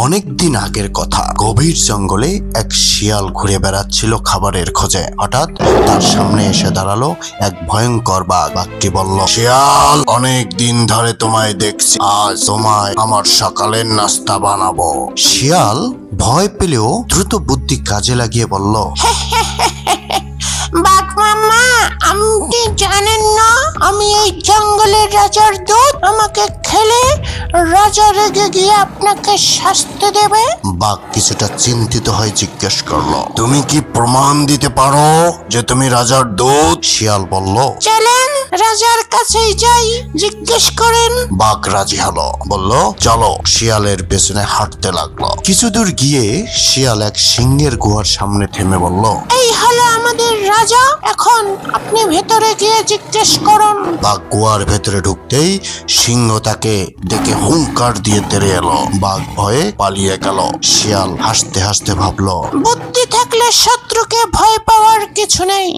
অনেক দিন আগের কথা। গভীর জঙ্গলে এক শিয়াল ঘুরে বেড়াচ্ছিল খাবারের খোঁজে। হঠাৎ তার সামনে এসে দাঁড়ালো এক ভয়ঙ্কর বাঘ। বাঘটি বলল, শিয়াল, অনেক দিন ধরে তোমায় দেখছি, আজ তোমায় আমার সকালের নাস্তা বানাবো। শিয়াল ভয় পেলেও দ্রুত বুদ্ধি কাজে লাগিয়ে বলল, বাঘ মামা, আপনি জানেন না আমি এই জঙ্গলের রাজার দূত? আমাকে খেলে রাজা রেগে গিয়ে আপনাকে শাস্তি দেবে। বাঘ কিছুটা চিন্তিত হয়ে জিজ্ঞেস করলো, তুমি কি প্রমাণ দিতে পারো যে তুমি রাজার দূত? শিয়াল বলল, চলেন রাজার কাছেই যাই, জিজ্ঞেস করেন। বাঘ রাজি হলো, বলল, চলো। শিয়ালের পেছনে হাঁটতে লাগলো। কিছু দূর গিয়ে শিয়াল এক সিংহের গুহার সামনে থেমে বলল, এই হলো আমাদের রাজা, এখন আপনি ভেতরে গিয়ে জিজ্ঞেস করুন। বাঘ গুহার ভেতরে ঢুকতেই সিংহ তাকে দেখে হুঙ্কার দিয়ে তেড়ে এলো। বাঘ ভয়ে পালিয়ে গেল। শিয়াল হাসতে হাসতে ভাবলো, বুদ্ধি থাকলে শত্রুকে ভয় পাওয়ার কিছু নেই।